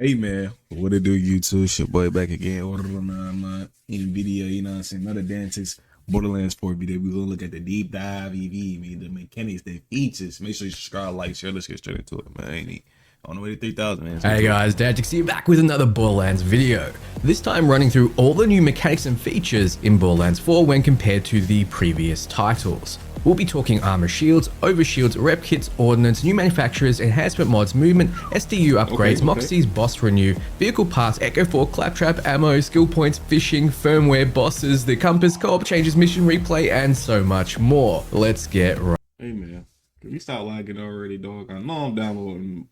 Hey man, what it do YouTube? It's your boy back again. Order on in video, you know what I'm saying? Another Nvkkitzkii Borderlands 4 video. We're gonna look at the deep dive EV, the mechanics, the features. Make sure you subscribe, like, share. Let's get straight into it, man. Ain't he? On the way to 3,000, man. Hey guys, Nvkkitzkii back with another Borderlands video. This time running through all the new mechanics and features in Borderlands 4 when compared to the previous titles. We'll be talking armor shields, overshields, rep kits, ordnance, new manufacturers, enhancement mods, movement, SDU upgrades, Moxie's boss renew, vehicle parts, Echo 4, claptrap, ammo, skill points, fishing, firmware, bosses, the compass, co-op changes, mission replay, and so much more. Let's get right. Hey man, can we stop lagging already, dog? I know I'm downloading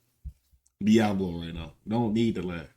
Diablo right now. Don't need the lag.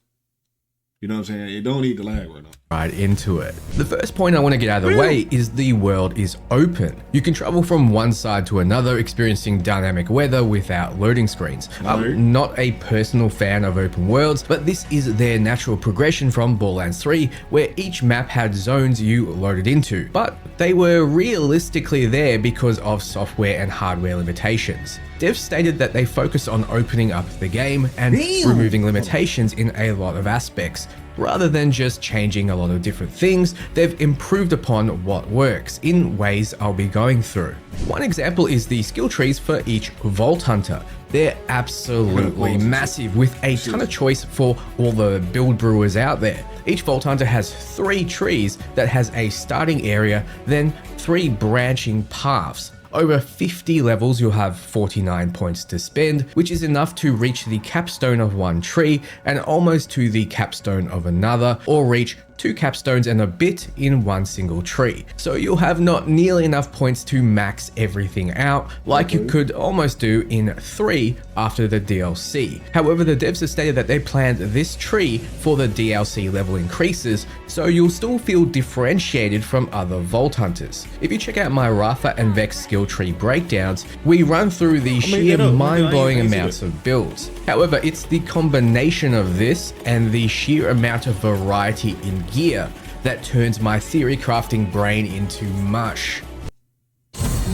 You know what I'm saying? It don't need the lag right now. Right into it. The first point I want to get out of the way is the world is open. You can travel from one side to another, experiencing dynamic weather without loading screens. I'm not a personal fan of open worlds, but this is their natural progression from Borderlands 3, where each map had zones you loaded into, but they were realistically there because of software and hardware limitations. Devs stated that they focus on opening up the game and removing limitations in a lot of aspects. Rather than just changing a lot of different things, they've improved upon what works in ways I'll be going through. One example is the skill trees for each Vault Hunter. They're absolutely massive with a ton of choice for all the build brewers out there. Each Vault Hunter has 3 trees that has a starting area, then 3 branching paths. Over 50 levels, you'll have 49 points to spend, which is enough to reach the capstone of one tree and almost to the capstone of another, or reach 2 capstones and a bit in one single tree. So you'll have not nearly enough points to max everything out like you could almost do in 3 after the DLC. However, the devs have stated that they planned this tree for the DLC level increases, so you'll still feel differentiated from other Vault Hunters. If you check out my Rafa and Vex skill tree breakdowns, we run through the sheer mind-blowing amounts of builds. However, it's the combination of this and the sheer amount of variety in gear that turns my theory crafting brain into mush.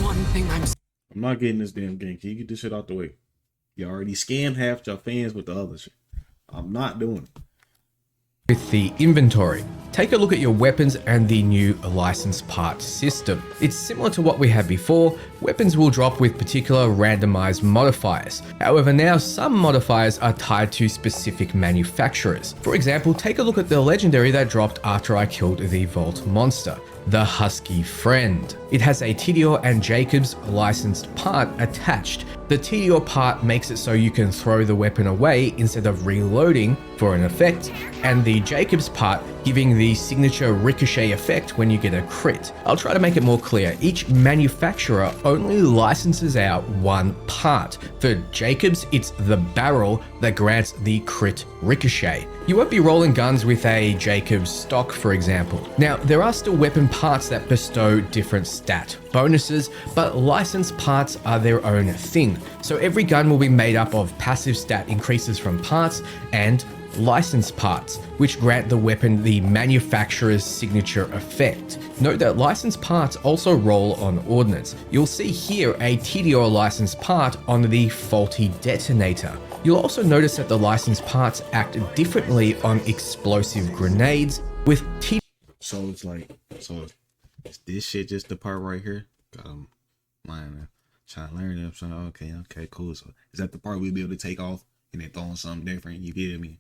One thing I'm not getting this damn game. Can you get this shit out the way? You already scammed half your fans with the other shit. I'm not doing it. With the inventory, take a look at your weapons and the new license part system. It's similar to what we had before. Weapons will drop with particular randomized modifiers. However, now some modifiers are tied to specific manufacturers. For example, take a look at the legendary that dropped after I killed the Vault monster, the Husky Friend. It has a TDR and Jacobs licensed part attached. The TDR part makes it so you can throw the weapon away instead of reloading for an effect, and the Jacobs part giving the signature ricochet effect when you get a crit. I'll try to make it more clear. Each manufacturer only licenses out one part. For Jacobs, it's the barrel that grants the crit ricochet. You won't be rolling guns with a Jacobs stock, for example. Now, there are still weapon parts that bestow different stat bonuses, but licensed parts are their own thing. So every gun will be made up of passive stat increases from parts and licensed parts, which grant the weapon the manufacturer's signature effect. Note that licensed parts also roll on ordnance. You'll see here a TDR licensed part on the faulty detonator. You'll also notice that the licensed parts act differently on explosive grenades with TDR. So it's like, is this shit just the part right here? Got him lying, trying to learn it. So okay, cool. So is that the part we'll be able to take off and then throw on something different? You feel me?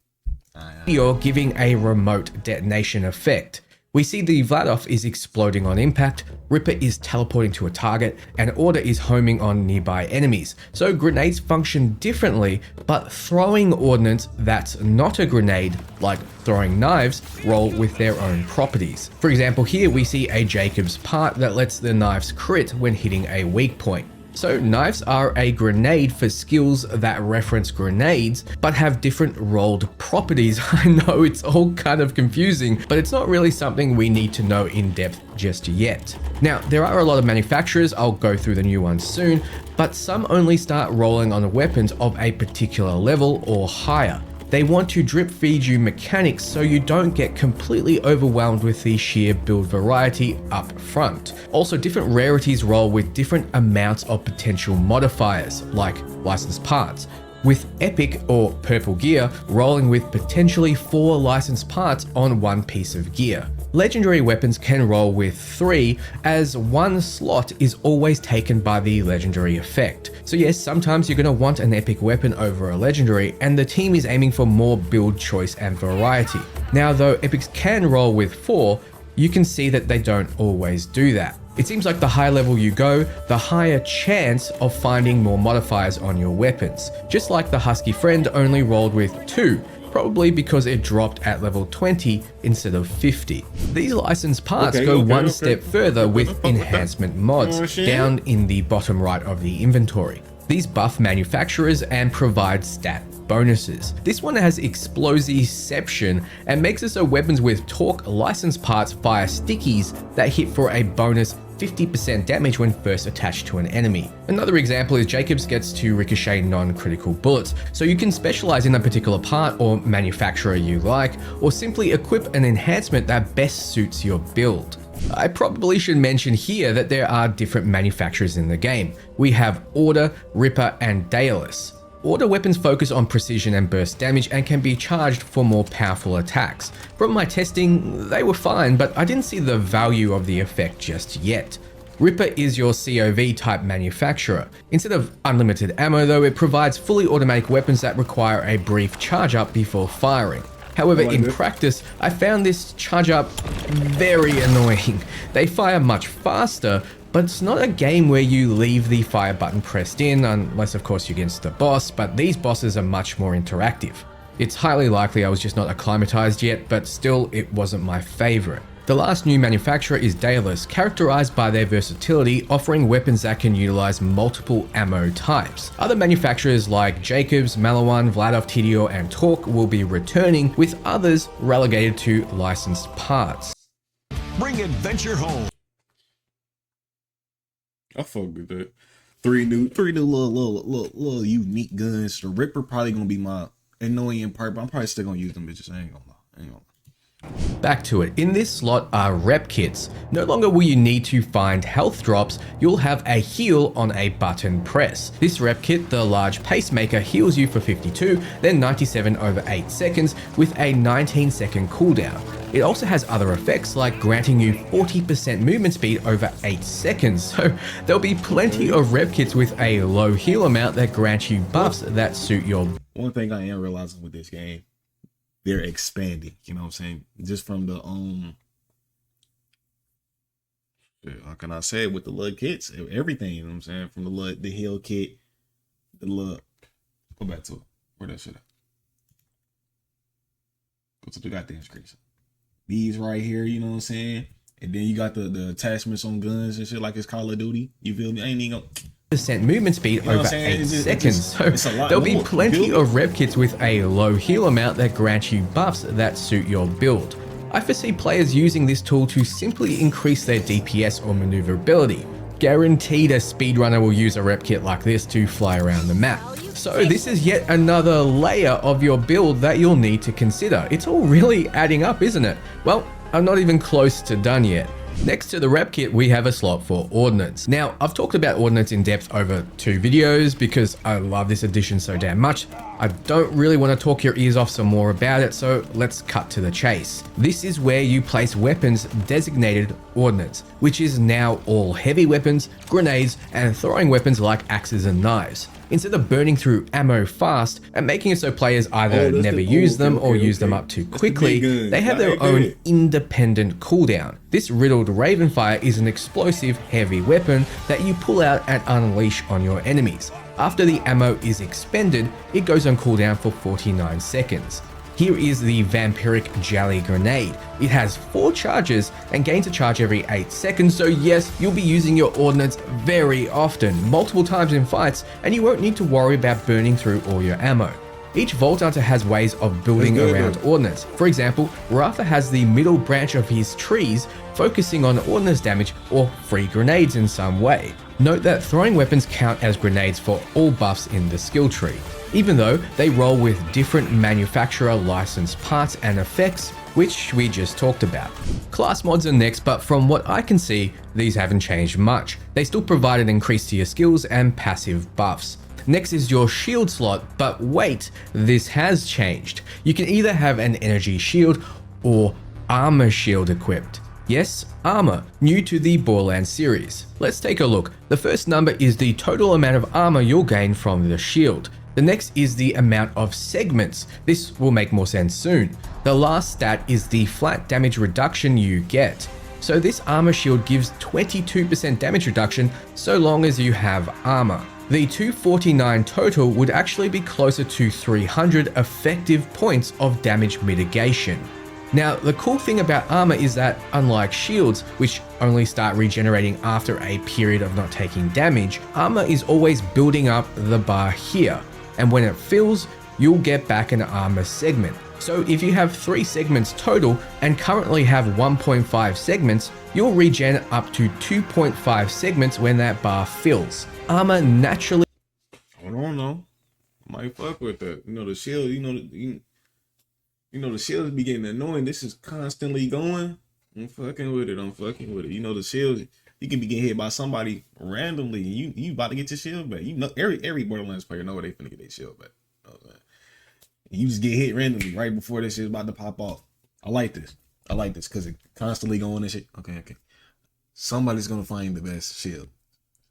You're giving a remote detonation effect. We see the Vladoff is exploding on impact, Ripper is teleporting to a target, and Order is homing on nearby enemies. So grenades function differently, but throwing ordnance that's not a grenade, like throwing knives, roll with their own properties. For example, here we see a Jacobs part that lets the knives crit when hitting a weak point. So knives are a grenade for skills that reference grenades, but have different rolled properties. I know it's all kind of confusing, but it's not really something we need to know in depth just yet. Now, there are a lot of manufacturers, I'll go through the new ones soon, but some only start rolling on weapons of a particular level or higher. They want to drip feed you mechanics so you don't get completely overwhelmed with the sheer build variety up front. Also, different rarities roll with different amounts of potential modifiers, like licensed parts. with Epic or Purple Gear rolling with potentially 4 licensed parts on one piece of gear. Legendary weapons can roll with 3, as 1 slot is always taken by the legendary effect. So yes, sometimes you're going to want an epic weapon over a legendary, and the team is aiming for more build choice and variety. Now though epics can roll with 4, you can see that they don't always do that. It seems like the higher level you go, the higher chance of finding more modifiers on your weapons. Just like the Husky Friend only rolled with 2, probably because it dropped at level 20 instead of 50. These licensed parts go one step further with enhancement mods down in the bottom right of the inventory. These buff manufacturers and provide stat bonuses. This one has Explosiception and makes it so weapons with torque licensed parts fire stickies that hit for a bonus 50% damage when first attached to an enemy. Another example is Jacobs gets to ricochet non-critical bullets, so you can specialize in a particular part or manufacturer you like, or simply equip an enhancement that best suits your build. I probably should mention here that there are different manufacturers in the game. We have Order, Ripper, and Daedalus. Order weapons focus on precision and burst damage and can be charged for more powerful attacks. From my testing, they were fine, but I didn't see the value of the effect just yet. Ripper is your COV type manufacturer. Instead of unlimited ammo though, it provides fully automatic weapons that require a brief charge up before firing. However, in practice, I found this charge up very annoying. They fire much faster, but it's not a game where you leave the fire button pressed in, unless of course you're against the boss, but these bosses are much more interactive. It's highly likely I was just not acclimatized yet, but still it wasn't my favorite. The last new manufacturer is Daedalus, characterized by their versatility, offering weapons that can utilize multiple ammo types. Other manufacturers like Jacobs, Malawan, Vladov, TDO, and Torque will be returning, with others relegated to licensed parts. Bring adventure home. I fuck with that. Three new little unique guns. The Ripper probably gonna be my annoying part, but I'm probably still gonna use them bitches. I ain't gonna lie. Back to it. In this slot are rep kits. No longer will you need to find health drops, you'll have a heal on a button press. This rep kit, the large pacemaker, heals you for 52, then 97 over 8 seconds with a 19-second cooldown. It also has other effects like granting you 40% movement speed over 8 seconds, so there'll be plenty of rep kits with a low heal amount that grant you buffs that suit your... One thing I am realizing with this game, they're expanding, you know what I'm saying? Just from the how can I say it, with the little kits, everything, you know what I'm saying? From the heal kit, go back to it. Where that shit at? Go to the goddamn screen. These right here, you know what I'm saying? And then you got the attachments on guns and shit like it's Call of Duty. You feel me? I ain't even gonna... movement speed over 8 seconds, so there'll be plenty of rep kits with a low heal amount that grant you buffs that suit your build. I foresee players using this tool to simply increase their DPS or maneuverability. Guaranteed a speedrunner will use a rep kit like this to fly around the map. So this is yet another layer of your build that you'll need to consider. It's all really adding up, isn't it? Well, I'm not even close to done yet. Next to the rep kit, we have a slot for Ordnance. Now, I've talked about Ordnance in depth over 2 videos because I love this addition so damn much. I don't really want to talk your ears off some more about it, so let's cut to the chase. This is where you place weapons designated Ordnance, which is now all heavy weapons, grenades, and throwing weapons like axes and knives. Instead of burning through ammo fast and making it so players either never use them or use them up too quickly, they have their own independent cooldown. This riddled Ravenfire is an explosive heavy weapon that you pull out and unleash on your enemies. After the ammo is expended, it goes on cooldown for 49 seconds. Here is the Vampiric Jelly Grenade. It has 4 charges and gains a charge every 8 seconds, so yes, you'll be using your ordnance very often, multiple times in fights, and you won't need to worry about burning through all your ammo. Each Vault Hunter has ways of building around ordnance. For example, Ratha has the middle branch of his trees focusing on ordnance damage or free grenades in some way. Note that throwing weapons count as grenades for all buffs in the skill tree, even though they roll with different manufacturer licensed parts and effects, which we just talked about. Class mods are next, but from what I can see, these haven't changed much. They still provide an increase to your skills and passive buffs. Next is your shield slot, but wait, this has changed. You can either have an energy shield or armor shield equipped. Yes, armor, new to the Borderlands series. Let's take a look. The first number is the total amount of armor you'll gain from the shield. The next is the amount of segments. This will make more sense soon. The last stat is the flat damage reduction you get. So this armor shield gives 22% damage reduction so long as you have armor. The 249 total would actually be closer to 300 effective points of damage mitigation. Now, the cool thing about armor is that, unlike shields, which only start regenerating after a period of not taking damage, armor is always building up the bar here, and when it fills, you'll get back an armor segment. So if you have 3 segments total and currently have 1.5 segments, you'll regen up to 2.5 segments when that bar fills. Armor naturally... I don't know. Might fuck with that. You know, the shield, the shields be getting annoying. This is constantly going. I'm fucking with it. You know, the shields, you can be getting hit by somebody randomly. You about to get your shield back. You know, every Borderlands player know where they finna get their shield back. You know what I'm saying? You just get hit randomly right before this shit's about to pop off. I like this because it constantly going and shit. Okay. Somebody's gonna find the best shield.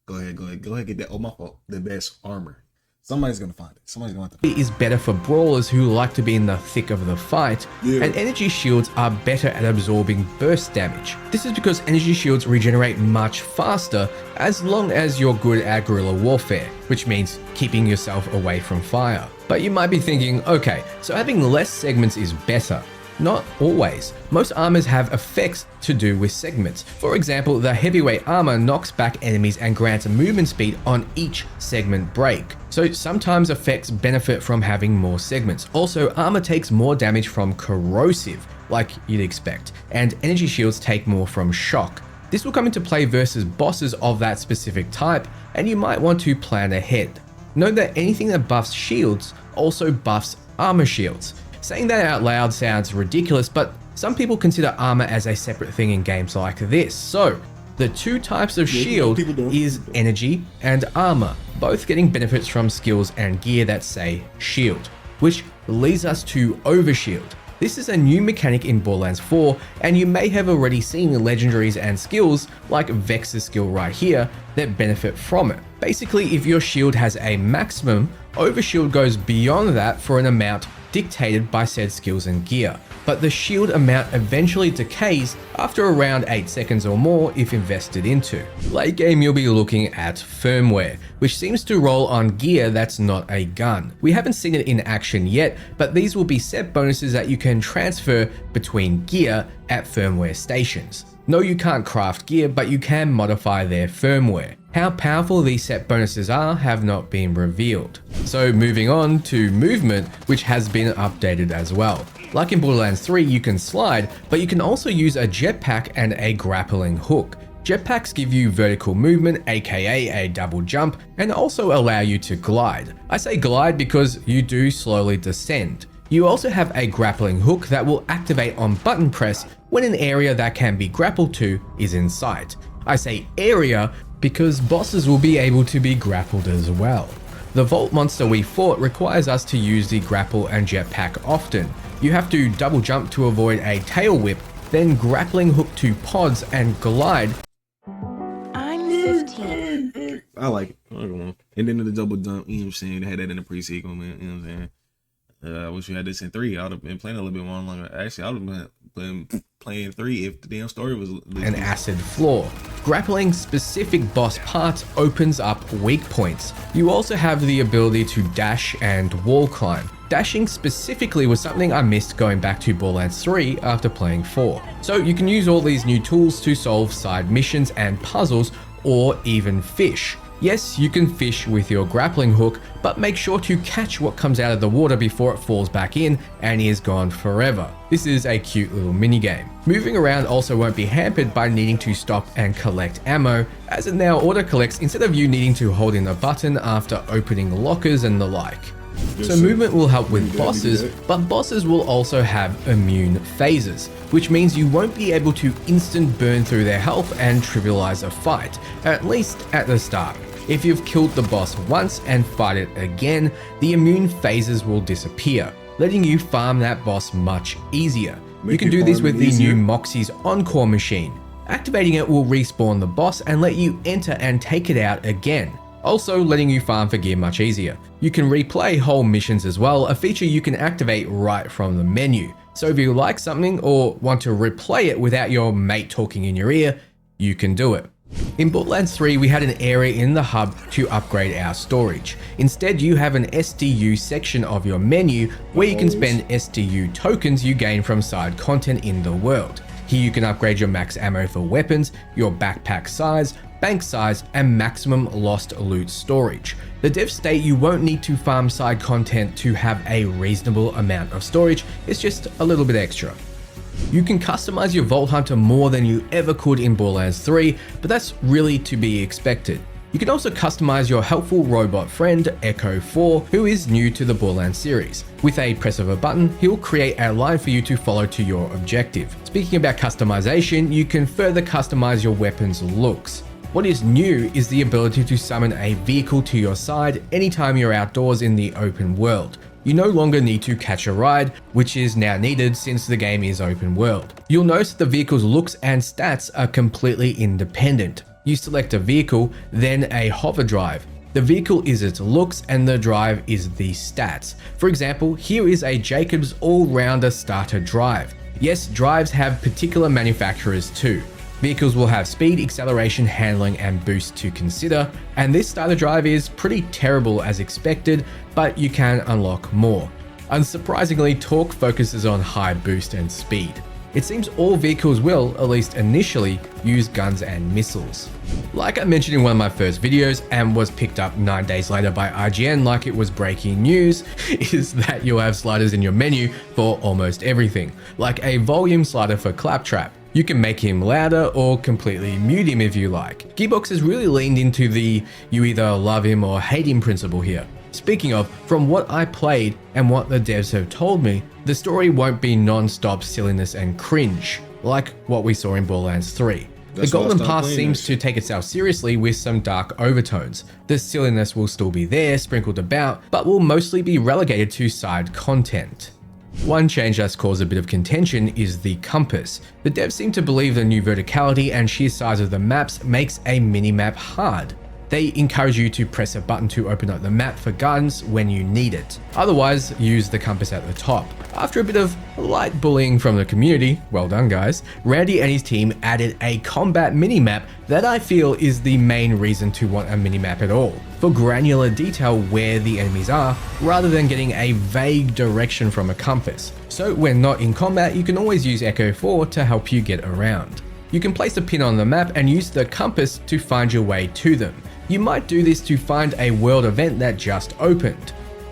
Go ahead, get that. Oh, my fault. The best armor. Somebody's gonna find it. Somebody's gonna have to. It is better for brawlers who like to be in the thick of the fight, and energy shields are better at absorbing burst damage. This is because energy shields regenerate much faster as long as you're good at guerrilla warfare, which means keeping yourself away from fire. But you might be thinking, okay, so having less segments is better. Not always. Most armors have effects to do with segments. For example, the heavyweight armor knocks back enemies and grants movement speed on each segment break. So sometimes effects benefit from having more segments. Also, armor takes more damage from corrosive, like you'd expect, and energy shields take more from shock. This will come into play versus bosses of that specific type, and you might want to plan ahead. Note that anything that buffs shields also buffs armor shields. Saying that out loud sounds ridiculous, but some people consider armor as a separate thing in games like this. So, the 2 types of shield is energy and armor, both getting benefits from skills and gear that say shield, which leads us to overshield. This is a new mechanic in Borderlands 4, and you may have already seen legendaries and skills like Vex's skill right here that benefit from it. Basically, if your shield has a maximum, overshield goes beyond that for an amount dictated by said skills and gear, but the shield amount eventually decays after around 8 seconds or more if invested into. Late game, you'll be looking at firmware, which seems to roll on gear that's not a gun. We haven't seen it in action yet, but these will be set bonuses that you can transfer between gear at firmware stations. No, you can't craft gear, but you can modify their firmware. How powerful these set bonuses are have not been revealed. So moving on to movement, which has been updated as well. Like in Borderlands 3, you can slide, but you can also use a jetpack and a grappling hook. Jetpacks give you vertical movement, aka a double jump, and also allow you to glide. I say glide because you do slowly descend. You also have a grappling hook that will activate on button press when an area that can be grappled to is in sight. I say area because bosses will be able to be grappled as well. The Vault monster we fought requires us to use the grapple and jetpack often. You have to double jump to avoid a tail whip, then grappling hook to pods and glide. I'm 15. I like it. And then the double jump, you know what I'm saying? They had that in the pre-sequel, man. You know what I'm saying? I wish we had this in 3. I would have been playing a little bit more longer. Actually, I would have been playing 3 if the damn story was an acid floor. Grappling specific boss parts opens up weak points. You also have the ability to dash and wall climb. Dashing specifically was something I missed going back to Borderlands 3 after playing 4. So you can use all these new tools to solve side missions and puzzles, or even fish. Yes, you can fish with your grappling hook, but make sure to catch what comes out of the water before it falls back in and is gone forever. This is a cute little minigame. Moving around also won't be hampered by needing to stop and collect ammo, as it now auto-collects instead of you needing to hold in a button after opening lockers and the like. So movement will help with bosses, but bosses will also have immune phases, which means you won't be able to instant burn through their health and trivialize a fight, at least at the start. If you've killed the boss once and fight it again, the immune phases will disappear, letting you farm that boss much easier. You can do this with the new Moxie's Encore machine. Activating it will respawn the boss and let you enter and take it out again, also letting you farm for gear much easier. You can replay whole missions as well, a feature you can activate right from the menu. So if you like something or want to replay it without your mate talking in your ear, you can do it. In Borderlands 3, we had an area in the hub to upgrade our storage. Instead, you have an SDU section of your menu where you can spend SDU tokens you gain from side content in the world. Here you can upgrade your max ammo for weapons, your backpack size, bank size, and maximum lost loot storage. The devs state you won't need to farm side content to have a reasonable amount of storage, it's just a little bit extra. You can customize your Vault Hunter more than you ever could in Borderlands 3, but that's really to be expected. You can also customize your helpful robot friend, Echo 4, who is new to the Borderlands series. With a press of a button, he'll create a line for you to follow to your objective. Speaking about customization, you can further customize your weapon's looks. What is new is the ability to summon a vehicle to your side anytime you're outdoors in the open world. You no longer need to catch a ride, which is now needed since the game is open world. You'll notice the vehicle's looks and stats are completely independent. You select a vehicle, then a hover drive. The vehicle is its looks and the drive is the stats. For example, here is a Jacobs all-rounder starter drive. Yes, drives have particular manufacturers too. Vehicles will have speed, acceleration, handling, and boost to consider, and this starter drive is pretty terrible as expected, but you can unlock more. Unsurprisingly, torque focuses on high boost and speed. It seems all vehicles will, at least initially, use guns and missiles. Like I mentioned in one of my first videos and was picked up 9 days later by IGN like it was breaking news, is that you'll have sliders in your menu for almost everything, like a volume slider for Claptrap. You can make him louder or completely mute him if you like. Gearbox has really leaned into the you either love him or hate him principle here. Speaking of, from what I played and what the devs have told me, the story won't be non-stop silliness and cringe, like what we saw in Borderlands 3. The Golden Path seems to take itself seriously with some dark overtones. The silliness will still be there, sprinkled about, but will mostly be relegated to side content. One change that's caused a bit of contention is the compass. The devs seem to believe the new verticality and sheer size of the maps makes a minimap hard. They encourage you to press a button to open up the map for guidance when you need it. Otherwise, use the compass at the top. After a bit of light bullying from the community, well done guys, Randy and his team added a combat minimap that I feel is the main reason to want a minimap at all, for granular detail where the enemies are, rather than getting a vague direction from a compass. So when not in combat, you can always use Echo 4 to help you get around. You can place a pin on the map and use the compass to find your way to them. You might do this to find a world event that just opened.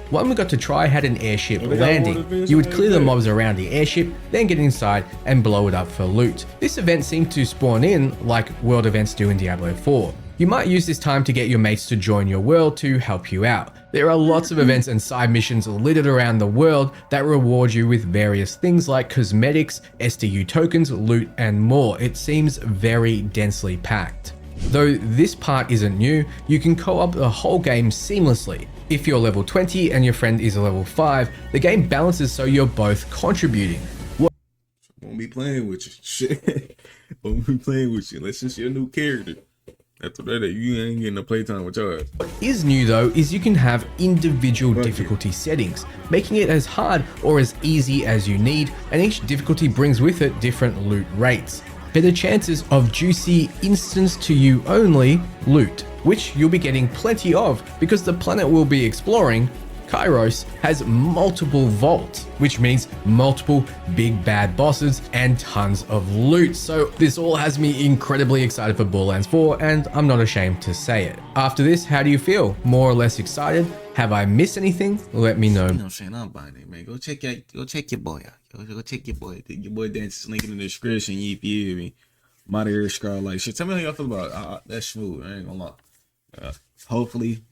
One we got to try had an airship landing. You would clear the mobs around the airship, then get inside and blow it up for loot. This event seemed to spawn in like world events do in Diablo 4. You might use this time to get your mates to join your world to help you out. There are lots of events and side missions littered around the world that reward you with various things like cosmetics, SDU tokens, loot, and more. It seems very densely packed. Though this part isn't new, you can co-op the whole game seamlessly. If you're level 20 and your friend is a level 5, the game balances so you're both contributing. Won't be playing with you. Shit. Won't be playing with you unless it's your new character. After that, you ain't getting no playtime with your ass. What is new though is you can have individual difficulty settings, making it as hard or as easy as you need, and each difficulty brings with it different loot rates. Better chances of juicy instance to you only loot, which you'll be getting plenty of because the planet we'll be exploring, Kairos, has multiple vaults, which means multiple big bad bosses and tons of loot. So this all has me incredibly excited for Borderlands 4, and I'm not ashamed to say it. After this, how do you feel? More or less excited? Have I missed anything? Let me know. You know what I'm saying? I'm buying it, man. Go check your boy out. Go check your boy. Your boy dances, link in the description. You feel me? My ear scroll like shit. Tell me how y'all feel about that smooth. I ain't gonna lie. Hopefully,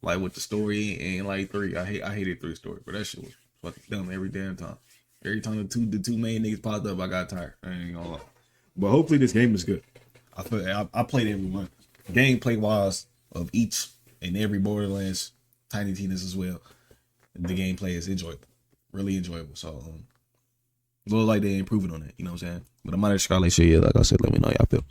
like with the story and like 3, I hated 3 story, but that shit was fucking dumb every damn time. Every time the two main niggas popped up, I got tired. I ain't gonna lie. But hopefully this game is good. I played every month. Gameplay wise, of each and every Borderlands Tiny Tina's as well. The gameplay is enjoyable, really enjoyable. So look like they're improving on that. You know what I'm saying? But I'm out of Scarlet shit. Yeah, like I said, let me know how y'all feel.